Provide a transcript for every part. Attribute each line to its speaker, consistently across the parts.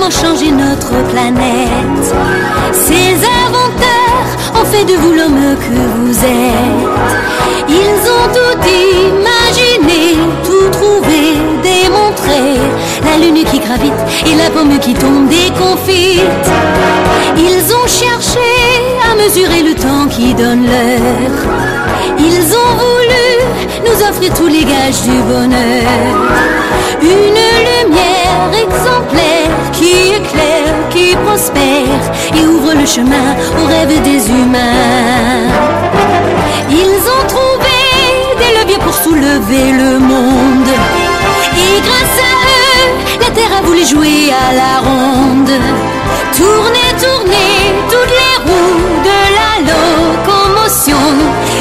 Speaker 1: ont changé notre planète. Ces inventeurs ont fait de vous l'homme que vous êtes. Ils ont tout imaginé, tout trouvé, démontré. La lune qui gravite et la pomme qui tombe déconfite. Ils ont cherché à mesurer le temps qui donne l'heure. Ils ont voulu nous offrir tous les gages du bonheur. Une lumière exemplaire qui éclaire, qui prospère et ouvre le chemin aux rêves des humains. Ils ont trouvé des leviers pour soulever le monde. Et grâce à eux, la terre a voulu jouer à la ronde. Tourner, tourner, toutes les roues de la locomotion.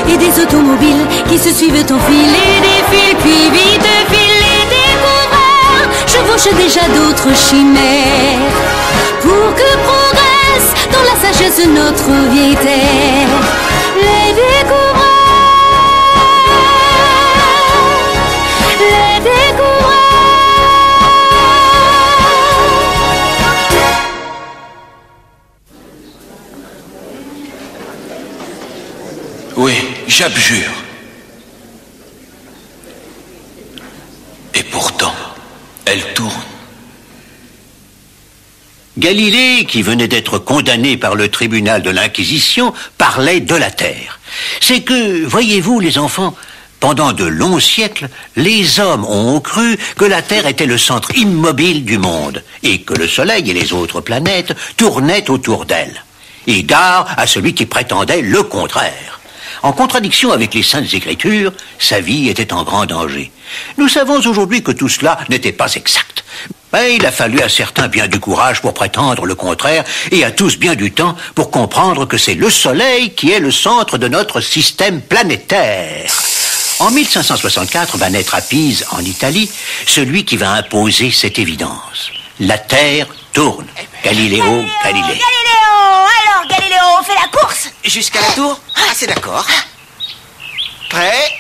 Speaker 1: Et des automobiles qui se suivent enfiler des fils, puis vite filer des coureurs. Chevauchent déjà d'autres chimères. Pour que progresse dans la sagesse notre vieille terre. Les découvreurs, les découvreurs.
Speaker 2: Oui, j'abjure. Et pourtant, elle tourne.
Speaker 3: Galilée, qui venait d'être condamné par le tribunal de l'Inquisition, parlait de la Terre. C'est que, voyez-vous les enfants, pendant de longs siècles, les hommes ont cru que la Terre était le centre immobile du monde et que le Soleil et les autres planètes tournaient autour d'elle. Et gare à celui qui prétendait le contraire. En contradiction avec les Saintes Écritures, sa vie était en grand danger. Nous savons aujourd'hui que tout cela n'était pas exact. Mais il a fallu à certains bien du courage pour prétendre le contraire et à tous bien du temps pour comprendre que c'est le Soleil qui est le centre de notre système planétaire. En 1564 va naître à Pise, en Italie, celui qui va imposer cette évidence. La Terre tourne. Galiléo Galilei.
Speaker 4: Galiléo! Alors, Galiléo, on fait la course?
Speaker 5: Jusqu'à la tour? Ah, c'est d'accord. Prêt?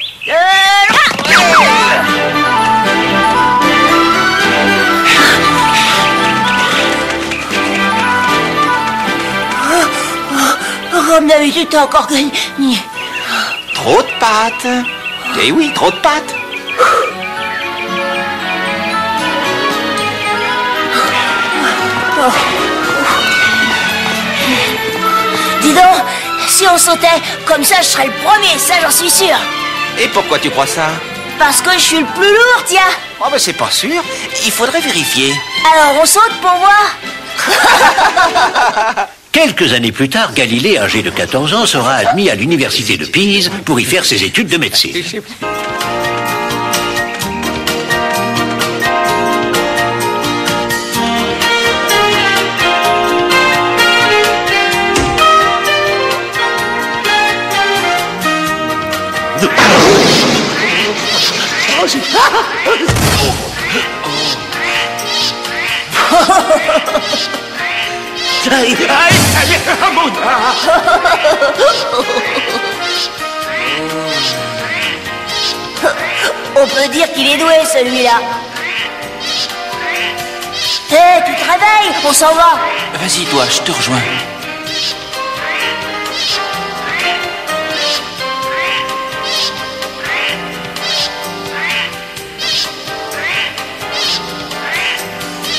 Speaker 4: Comme d'habitude, t'as encore gagné.
Speaker 5: Trop de pattes. Eh oui, trop de pattes.
Speaker 4: Dis donc, si on sautait, comme ça je serais le premier, ça j'en suis sûr.
Speaker 5: Et pourquoi tu crois ça?
Speaker 4: Parce que je suis le plus lourd, tiens.
Speaker 5: Oh, ben c'est pas sûr. Il faudrait vérifier.
Speaker 4: Alors on saute pour voir.
Speaker 3: Quelques années plus tard, Galilée, âgé de 14 ans, sera admis à l'université de Pise pour y faire ses études de médecine.
Speaker 4: On peut dire qu'il est doué, celui-là. Hé, tu te réveilles, on s'en va.
Speaker 2: Vas-y, toi, je te rejoins.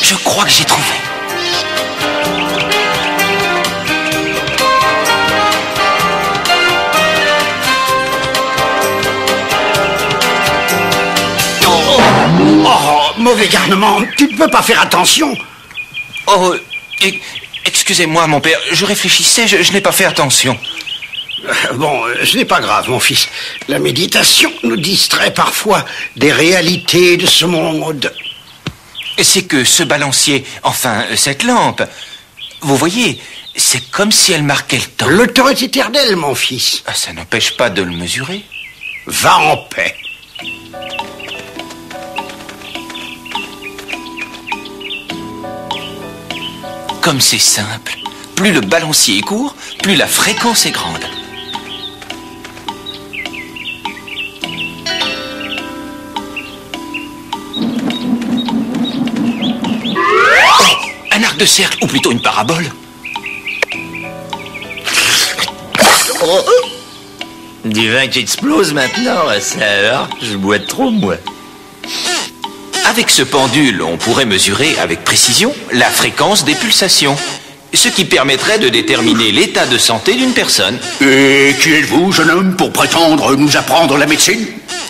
Speaker 2: Je crois que j'ai trouvé.
Speaker 6: Oh, mauvais garnement, tu ne peux pas faire attention.
Speaker 2: Oh, excusez-moi, mon père, je réfléchissais, je n'ai pas fait attention.
Speaker 6: Bon, ce n'est pas grave, mon fils. La méditation nous distrait parfois des réalités de ce monde.
Speaker 2: C'est que ce balancier, enfin, cette lampe, vous voyez, c'est comme si elle marquait le temps.
Speaker 6: Le temps est éternel, mon fils.
Speaker 2: Ah, ça n'empêche pas de le mesurer.
Speaker 6: Va en paix.
Speaker 2: Comme c'est simple, plus le balancier est court, plus la fréquence est grande. Oh, un de cercle, ou plutôt une parabole.
Speaker 7: Oh. Du vin qui explose maintenant, ça alors, je bois trop, moi.
Speaker 2: Avec ce pendule, on pourrait mesurer avec précision la fréquence des pulsations, ce qui permettrait de déterminer l'état de santé d'une personne.
Speaker 6: Et qui êtes-vous, jeune homme, pour prétendre nous apprendre la médecine?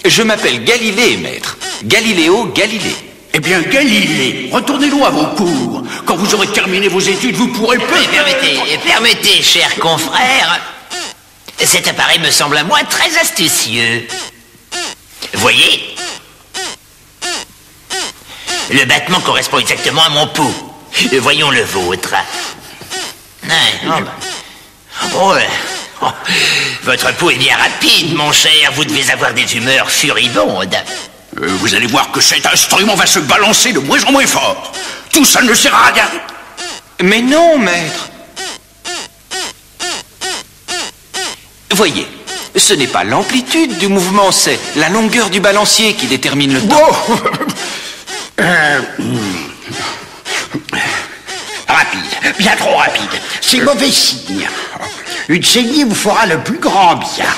Speaker 2: Je m'appelle Galilée, maître. Galiléo Galilée.
Speaker 6: Eh bien, Galilée, retournez-nous à vos cours. Quand vous aurez terminé vos études, vous pourrez
Speaker 7: Permettez, cher confrère, cet appareil me semble à moi très astucieux. Voyez, le battement correspond exactement à mon pouls. Voyons le vôtre. Votre pouls est bien rapide, mon cher. Vous devez avoir des humeurs furibondes.
Speaker 6: Vous allez voir que cet instrument va se balancer de moins en moins fort. Tout ça ne sert à rien.
Speaker 2: Mais non, maître. Voyez, ce n'est pas l'amplitude du mouvement, c'est la longueur du balancier qui détermine le temps.
Speaker 6: Rapide, bien trop rapide. C'est mauvais signe. Une saignée vous fera le plus grand bien.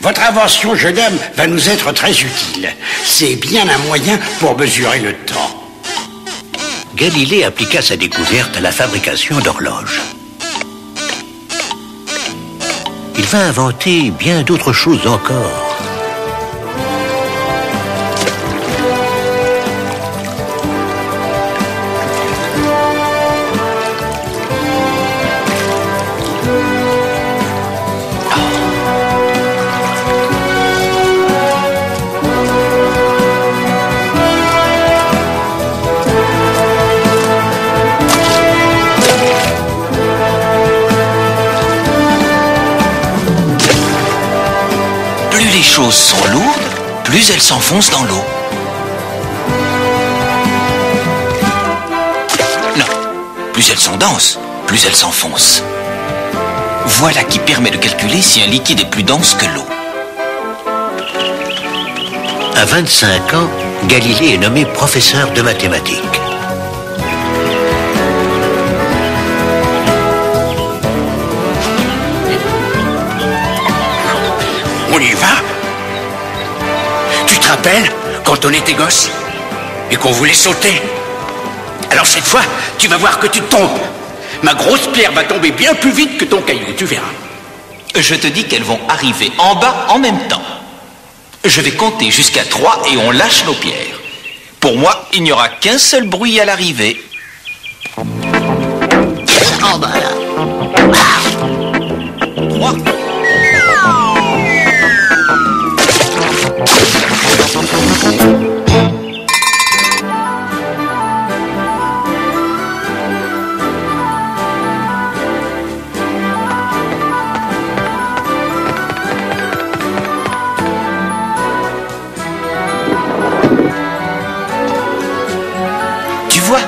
Speaker 6: Votre invention, jeune homme, va nous être très utile. C'est bien un moyen pour mesurer le temps.
Speaker 3: Galilée appliqua sa découverte à la fabrication d'horloges. Il va inventer bien d'autres choses encore.
Speaker 2: Les choses sont lourdes, plus elles s'enfoncent dans l'eau. Non, plus elles sont denses, plus elles s'enfoncent. Voilà qui permet de calculer si un liquide est plus dense que l'eau.
Speaker 3: À 25 ans, Galilée est nommé professeur de mathématiques.
Speaker 6: On y va? Tu te rappelles quand on était gosse et qu'on voulait sauter? Alors cette fois, tu vas voir que tu tombes. Ma grosse pierre va tomber bien plus vite que ton caillou, tu verras.
Speaker 2: Je te dis qu'elles vont arriver en bas en même temps. Je vais compter jusqu'à 3 et on lâche nos pierres. Pour moi, il n'y aura qu'un seul bruit à l'arrivée.
Speaker 7: En bas là.
Speaker 2: 3. Tu vois,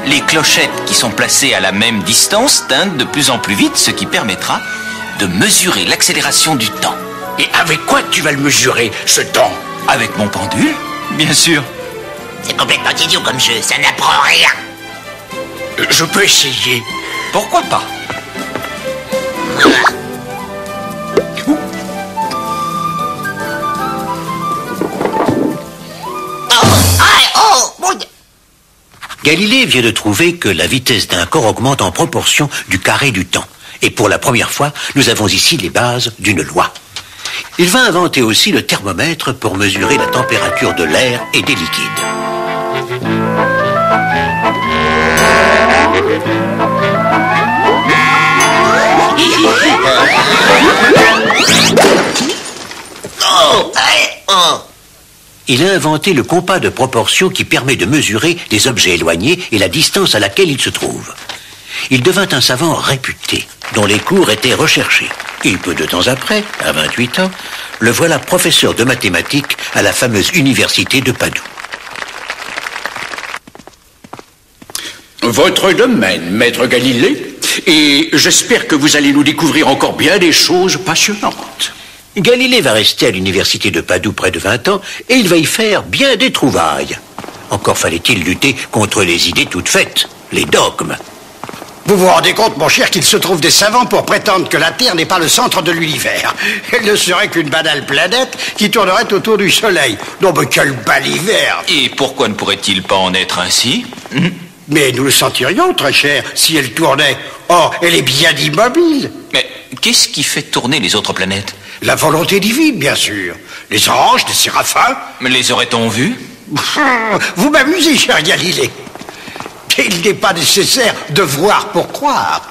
Speaker 2: les clochettes qui sont placées à la même distance tintent de plus en plus vite, ce qui permettra de mesurer l'accélération du temps.
Speaker 6: Et avec quoi tu vas le mesurer, ce temps?
Speaker 2: Avec mon pendule, bien sûr.
Speaker 7: C'est complètement idiot comme jeu, ça n'apprend rien.
Speaker 6: Je peux essayer.
Speaker 2: Pourquoi pas?
Speaker 3: Galilée vient de trouver que la vitesse d'un corps augmente en proportion du carré du temps. Et pour la première fois, nous avons ici les bases d'une loi. Il va inventer aussi le thermomètre pour mesurer la température de l'air et des liquides. Il a inventé le compas de proportion qui permet de mesurer les objets éloignés et la distance à laquelle ils se trouvent. Il devint un savant réputé, dont les cours étaient recherchés. Et peu de temps après, à 28 ans, le voilà professeur de mathématiques à la fameuse université de Padoue.
Speaker 6: Votre domaine, maître Galilée, et j'espère que vous allez nous découvrir encore bien des choses passionnantes.
Speaker 3: Galilée va rester à l'université de Padoue près de 20 ans et il va y faire bien des trouvailles. Encore fallait-il lutter contre les idées toutes faites, les dogmes.
Speaker 8: Vous vous rendez compte, mon cher, qu'il se trouve des savants pour prétendre que la Terre n'est pas le centre de l'univers. Elle ne serait qu'une banale planète qui tournerait autour du Soleil. Non, mais quel balivert!
Speaker 2: Et pourquoi ne pourrait-il pas en être ainsi?
Speaker 8: Mais nous le sentirions, très cher, si elle tournait. Or, elle est bien immobile.
Speaker 2: Mais qu'est-ce qui fait tourner les autres planètes?
Speaker 8: La volonté divine, bien sûr. Les anges, les séraphins.
Speaker 2: Les aurait-on vus?
Speaker 8: Vous m'amusez, cher Galilée. Il n'est pas nécessaire de voir pour croire.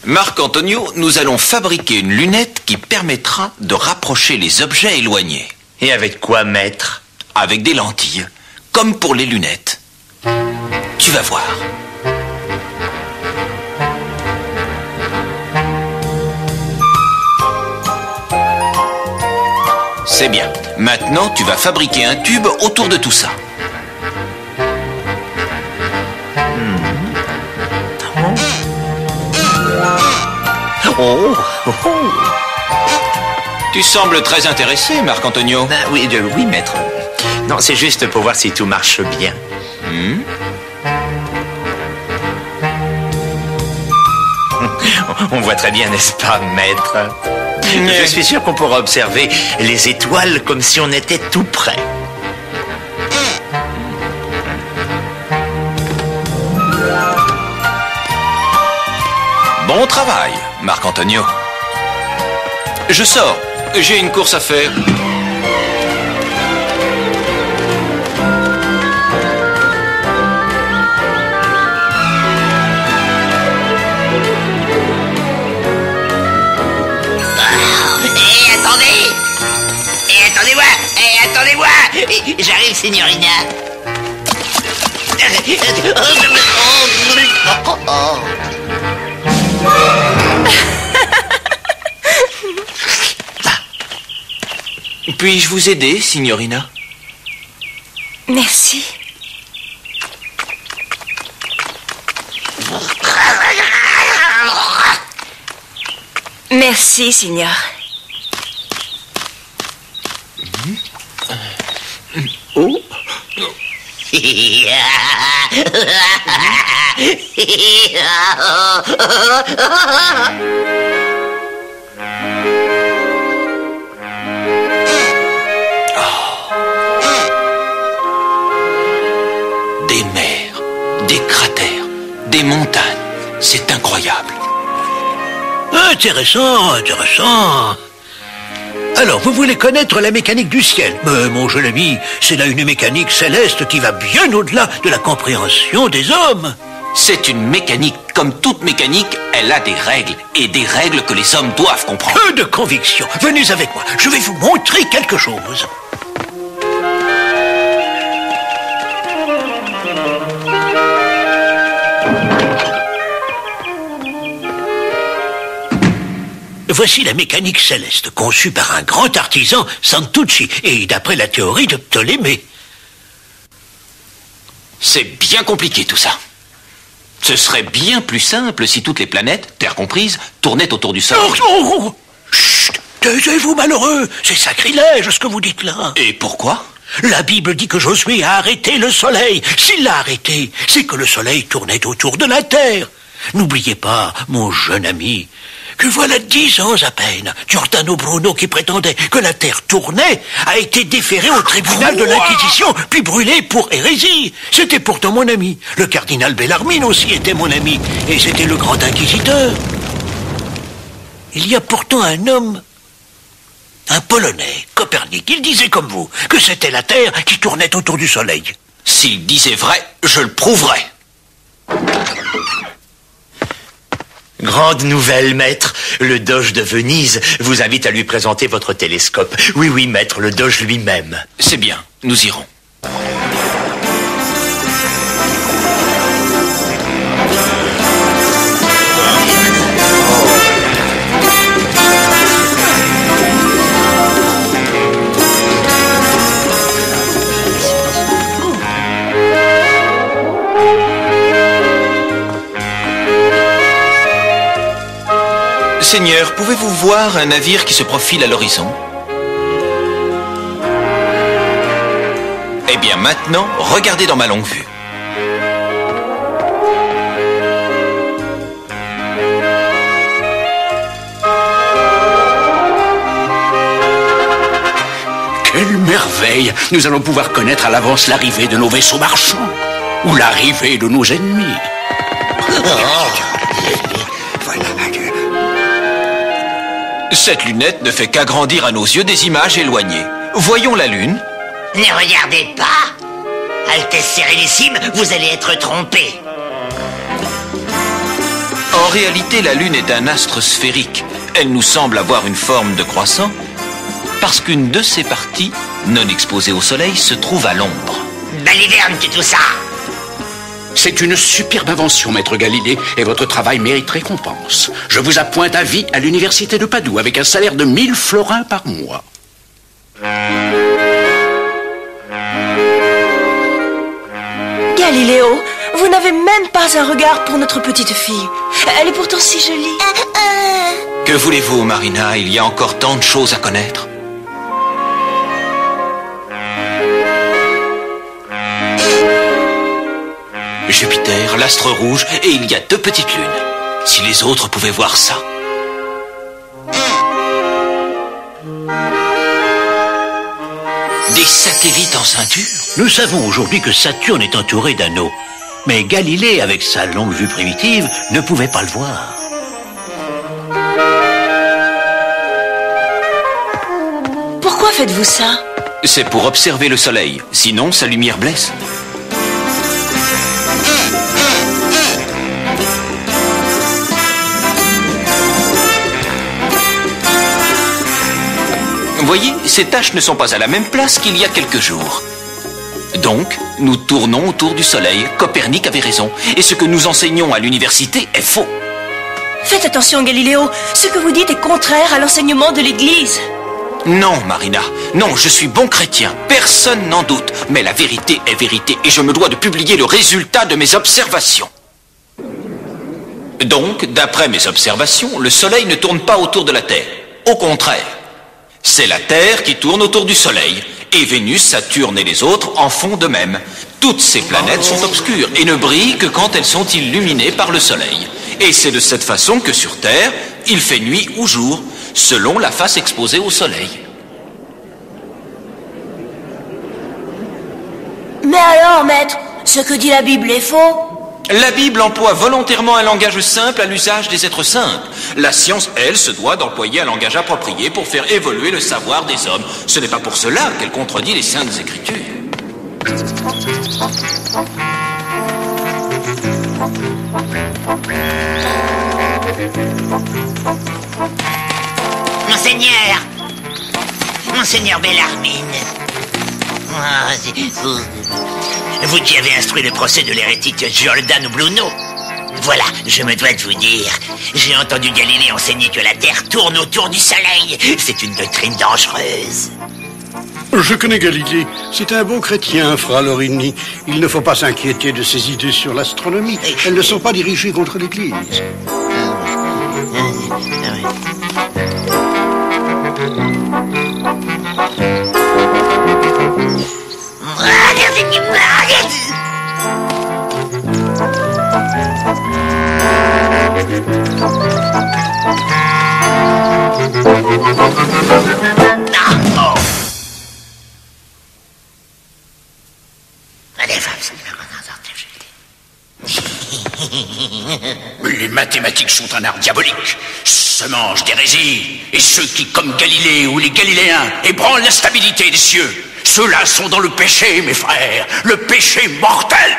Speaker 2: Marc Antonio, nous allons fabriquer une lunette qui permettra de rapprocher les objets éloignés.
Speaker 7: Et avec quoi, maître?
Speaker 2: Avec des lentilles, comme pour les lunettes. Tu vas voir. C'est bien. Maintenant, tu vas fabriquer un tube autour de tout ça. Tu sembles très intéressé, Marc Antonio.
Speaker 7: Oui, oui, maître. Non, c'est juste pour voir si tout marche bien. On voit très bien, n'est-ce pas, maître? Je suis sûr qu'on pourra observer les étoiles comme si on était tout près.
Speaker 2: Bon travail, Marc Antonio. Je sors. J'ai une course à faire.
Speaker 7: Attendez-moi! J'arrive, signorina.
Speaker 2: Puis-je vous aider, signorina?
Speaker 4: Merci. Merci, signor.
Speaker 7: Oh.
Speaker 2: Des mers, des cratères, des montagnes. C'est incroyable.
Speaker 3: Intéressant, intéressant. Alors, vous voulez connaître la mécanique du ciel? Mais, mon jeune ami, c'est là une mécanique céleste qui va bien au-delà de la compréhension des hommes.
Speaker 2: C'est une mécanique. Comme toute mécanique, elle a des règles. Et des règles que les hommes doivent comprendre.
Speaker 3: Peu de conviction. Venez avec moi. Je vais vous montrer quelque chose. Voici la mécanique céleste, conçue par un grand artisan, Santucci, et d'après la théorie de Ptolémée.
Speaker 2: C'est bien compliqué tout ça. Ce serait bien plus simple si toutes les planètes, Terre comprise, tournaient autour du Soleil.
Speaker 3: Oh. Chut, taisez-vous, malheureux. C'est sacrilège ce que vous dites là.
Speaker 2: Et pourquoi?
Speaker 3: La Bible dit que Josué a arrêté le Soleil. S'il l'a arrêté, c'est que le Soleil tournait autour de la Terre. N'oubliez pas, mon jeune ami, que voilà 10 ans à peine, Giordano Bruno, qui prétendait que la Terre tournait, a été déféré au tribunal de l'Inquisition, puis brûlé pour hérésie. C'était pourtant mon ami. Le cardinal Bellarmine aussi était mon ami, et c'était le grand inquisiteur. Il y a pourtant un homme, un Polonais, Copernic. Il disait comme vous, que c'était la Terre qui tournait autour du Soleil.
Speaker 2: S'il disait vrai, je le prouverai.
Speaker 7: Grande nouvelle, maître. Le Doge de Venise vous invite à lui présenter votre télescope. Oui, oui, maître, le Doge lui-même.
Speaker 2: C'est bien, nous irons. Seigneur, pouvez-vous voir un navire qui se profile à l'horizon? Eh bien maintenant, regardez dans ma longue vue.
Speaker 6: Quelle merveille! Nous allons pouvoir connaître à l'avance l'arrivée de nos vaisseaux marchands ou l'arrivée de nos ennemis.
Speaker 2: Cette lunette ne fait qu'agrandir à nos yeux des images éloignées. Voyons la Lune.
Speaker 7: Ne regardez pas. Altesse Sérénissime, vous allez être trompé.
Speaker 2: En réalité, la Lune est un astre sphérique. Elle nous semble avoir une forme de croissant parce qu'une de ses parties, non exposée au soleil, se trouve à l'ombre.
Speaker 7: Baliverne, tout ça.
Speaker 6: C'est une superbe invention, maître Galilée, et votre travail mérite récompense. Je vous appointe à vie à l'université de Padoue avec un salaire de 1000 florins par mois.
Speaker 9: Galiléo, vous n'avez même pas un regard pour notre petite fille. Elle est pourtant si jolie.
Speaker 2: Que voulez-vous, Marina? Il y a encore tant de choses à connaître. Jupiter, l'astre rouge, et il y a 2 petites lunes. Si les autres pouvaient voir ça. Des satellites en ceinture?
Speaker 3: Nous savons aujourd'hui que Saturne est entouré d'anneaux. Mais Galilée, avec sa longue vue primitive, ne pouvait pas le voir.
Speaker 9: Pourquoi faites-vous ça?
Speaker 2: C'est pour observer le soleil, sinon sa lumière blesse. Voyez, ces taches ne sont pas à la même place qu'il y a quelques jours. Donc, nous tournons autour du soleil. Copernic avait raison. Et ce que nous enseignons à l'université est faux.
Speaker 9: Faites attention, Galiléo. Ce que vous dites est contraire à l'enseignement de l'Église.
Speaker 2: Non, Marina. Non, je suis bon chrétien. Personne n'en doute. Mais la vérité est vérité. Et je me dois de publier le résultat de mes observations. Donc, d'après mes observations, le soleil ne tourne pas autour de la Terre. Au contraire. C'est la Terre qui tourne autour du Soleil, et Vénus, Saturne et les autres en font de même. Toutes ces planètes sont obscures et ne brillent que quand elles sont illuminées par le Soleil. Et c'est de cette façon que sur Terre, il fait nuit ou jour, selon la face exposée au Soleil.
Speaker 4: Mais alors, maître, ce que dit la Bible est faux?
Speaker 2: La Bible emploie volontairement un langage simple à l'usage des êtres simples. La science, elle, se doit d'employer un langage approprié pour faire évoluer le savoir des hommes. Ce n'est pas pour cela qu'elle contredit les Saintes Écritures.
Speaker 7: Monseigneur Bellarmine. Vous qui avez instruit le procès de l'hérétique Giordano Bruno. Voilà, je me dois de vous dire, j'ai entendu Galilée enseigner que la Terre tourne autour du Soleil. C'est une doctrine dangereuse.
Speaker 8: Je connais Galilée. C'est un bon chrétien, Fra Lorini. Il ne faut pas s'inquiéter de ses idées sur l'astronomie. Elles ne sont pas dirigées contre l'Église.
Speaker 6: Les mathématiques sont un art diabolique, semence d'hérésie, et ceux qui, comme Galilée ou les Galiléens, ébranlent la stabilité des cieux, ceux-là sont dans le péché, mes frères, le péché mortel.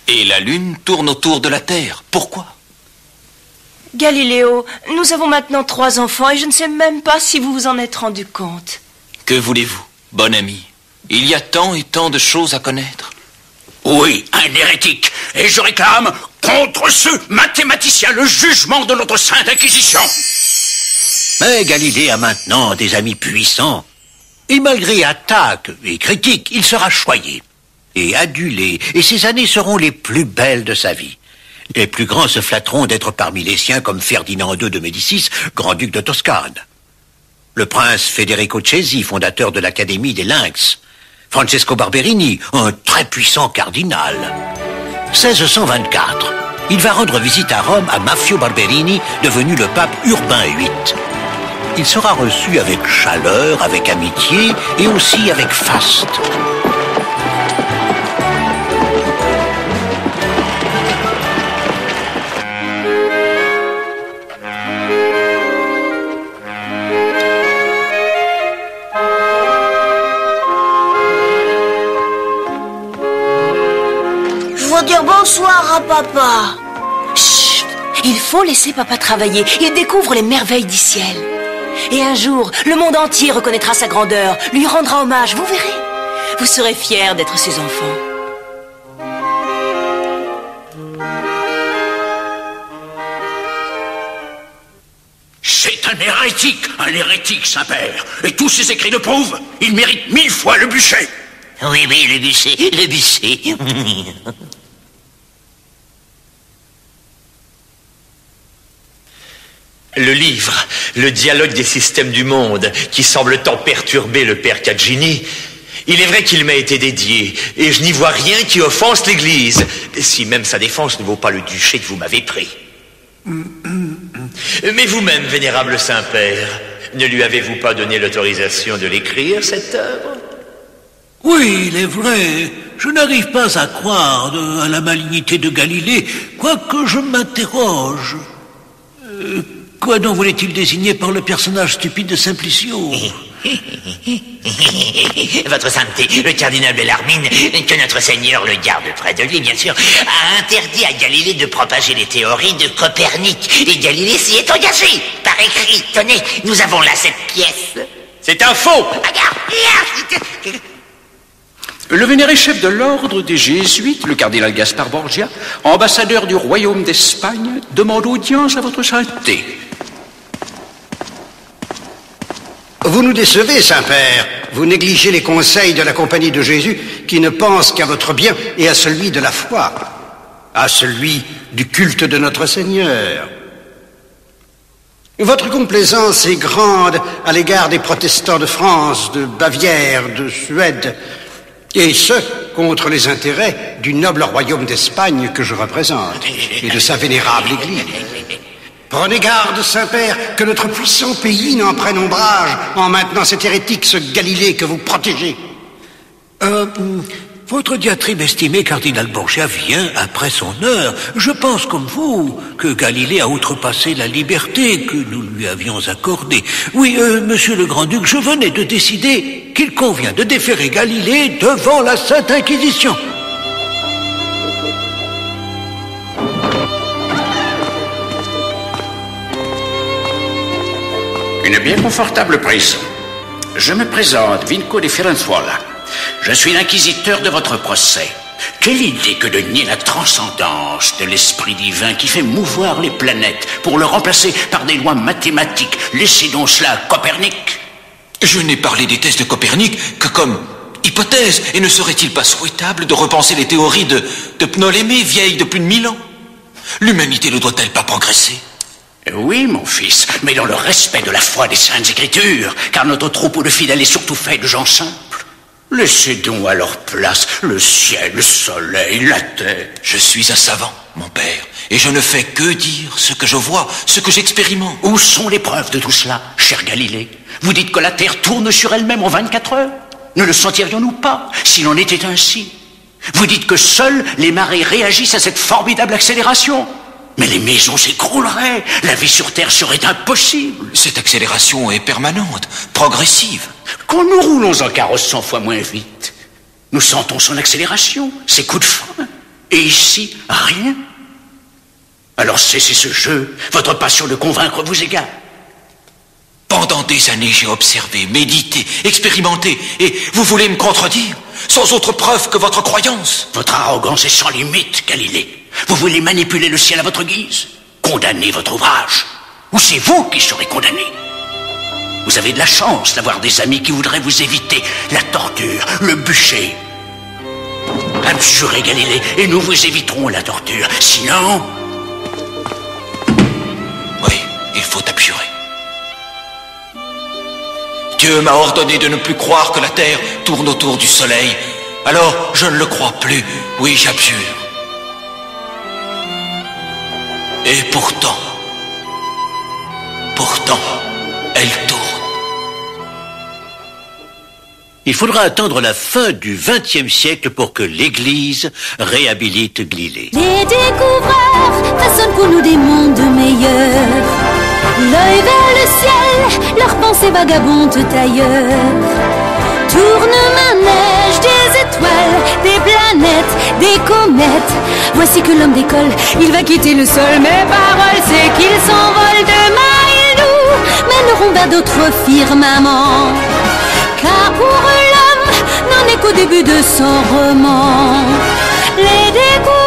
Speaker 2: Et la Lune tourne autour de la Terre. Pourquoi?
Speaker 9: Galiléo, nous avons maintenant 3 enfants et je ne sais même pas si vous vous en êtes rendu compte.
Speaker 2: Que voulez-vous, bon ami? Il y a tant et tant de choses à connaître.
Speaker 6: Oui, un hérétique, et je réclame contre ce mathématicien le jugement de notre Sainte Inquisition.
Speaker 3: Mais Galilée a maintenant des amis puissants. Et malgré attaques et critiques, il sera choyé et adulé, et ses années seront les plus belles de sa vie. Les plus grands se flatteront d'être parmi les siens comme Ferdinand II de Médicis, grand-duc de Toscane. Le prince Federico Cesi, fondateur de l'Académie des Lynx. Francesco Barberini, un très puissant cardinal. 1624, il va rendre visite à Rome à Maffeo Barberini, devenu le pape Urbain VIII. Il sera reçu avec chaleur, avec amitié et aussi avec faste.
Speaker 4: Dire bonsoir à papa.
Speaker 9: Chut! Il faut laisser papa travailler. Il découvre les merveilles du ciel. Et un jour, le monde entier reconnaîtra sa grandeur, lui rendra hommage, vous verrez. Vous serez fiers d'être ses enfants.
Speaker 6: C'est un hérétique, Saint-Père. Et tous ses écrits le prouvent. Il mérite 1000 fois le bûcher.
Speaker 7: Oui, le bûcher.
Speaker 10: Le livre, le dialogue des systèmes du monde, qui semble tant perturber le père Caggini, il est vrai qu'il m'a été dédié, et je n'y vois rien qui offense l'Église, si même sa défense ne vaut pas le duché que vous m'avez pris. Mais vous-même, vénérable Saint-Père, ne lui avez-vous pas donné l'autorisation de l'écrire, cette œuvre?
Speaker 3: Oui, il est vrai. Je n'arrive pas à croire à la malignité de Galilée, quoique je m'interroge. Quoi donc voulait-il désigner par le personnage stupide de Simplicio?
Speaker 7: Votre sainteté, le cardinal Bellarmine, que notre Seigneur le garde près de lui, bien sûr, a interdit à Galilée de propager les théories de Copernic. Et Galilée s'y est engagé, par écrit. Tenez, nous avons là cette pièce.
Speaker 10: C'est un faux!
Speaker 6: Le vénéré chef de l'ordre des Jésuites, le cardinal Gaspard Borgia, ambassadeur du royaume d'Espagne, demande audience à votre sainteté.
Speaker 8: Vous nous décevez, Saint-Père. Vous négligez les conseils de la Compagnie de Jésus qui ne pense qu'à votre bien et à celui de la foi, à celui du culte de notre Seigneur. Votre complaisance est grande à l'égard des protestants de France, de Bavière, de Suède, et ce, contre les intérêts du noble royaume d'Espagne que je représente, et de sa vénérable Église. Prenez garde, Saint-Père, que notre puissant pays n'en prenne ombrage en maintenant cet hérétique, ce Galilée que vous protégez.
Speaker 3: Votre diatribe estimé, cardinal Borgia, vient après son heure. Je pense, comme vous, que Galilée a outrepassé la liberté que nous lui avions accordée. Oui, monsieur le Grand-Duc, je venais de décider qu'il convient de déférer Galilée devant la Sainte Inquisition.
Speaker 6: Une bien confortable prison. Je me présente, Vinco de Firenzuola. Je suis l'inquisiteur de votre procès. Quelle idée que de nier la transcendance de l'esprit divin qui fait mouvoir les planètes pour le remplacer par des lois mathématiques. Laissez donc cela à Copernic.
Speaker 2: Je n'ai parlé des thèses de Copernic que comme hypothèse, et ne serait-il pas souhaitable de repenser les théories de Ptolémée, vieilles de plus de 1000 ans? L'humanité ne doit-elle pas progresser?
Speaker 6: Oui, mon fils, mais dans le respect de la foi des Saintes Écritures, car notre troupeau de fidèles est surtout fait de gens simples. Laissez donc à leur place le ciel, le soleil, la terre.
Speaker 2: Je suis un savant, mon père, et je ne fais que dire ce que je vois, ce que j'expérimente.
Speaker 6: Où sont les preuves de tout cela, cher Galilée? Vous dites que la terre tourne sur elle-même en 24 heures? Ne le sentirions-nous pas, s'il en était ainsi? Vous dites que seuls les marées réagissent à cette formidable accélération? Mais les maisons s'écrouleraient, la vie sur Terre serait impossible.
Speaker 2: Cette accélération est permanente, progressive.
Speaker 6: Quand nous roulons en carrosse 100 fois moins vite, nous sentons son accélération, ses coups de frein. Et ici, rien. Alors cessez ce jeu, votre passion de convaincre vous égale.
Speaker 2: Pendant des années, j'ai observé, médité, expérimenté, et vous voulez me contredire, sans autre preuve que votre croyance?
Speaker 6: Votre arrogance est sans limite, Galilée. Vous voulez manipuler le ciel à votre guise? Condamner votre ouvrage? Ou c'est vous qui serez condamné? Vous avez de la chance d'avoir des amis qui voudraient vous éviter la torture, le bûcher. Abjurez, Galilée, et nous vous éviterons la torture. Sinon...
Speaker 2: Oui, il faut abjurer. Dieu m'a ordonné de ne plus croire que la Terre tourne autour du Soleil. Alors, je ne le crois plus. Oui, j'abjure. Et pourtant, elle tourne.
Speaker 3: Il faudra attendre la fin du XXe siècle pour que l'Église réhabilite Glillé.
Speaker 1: Les découvreurs façonnent pour nous des mondes meilleurs. L'œil vers le ciel, leurs pensées vagabondent ailleurs. Tourne manège des étoiles, des planètes, des comètes. Voici que l'homme décolle, il va quitter le sol. Mes paroles, c'est qu'il s'envole. Demain, ils nous mèneront vers d'autres firmaments. Car pour l'homme, n'en est qu'au début de son roman. Les découvreurs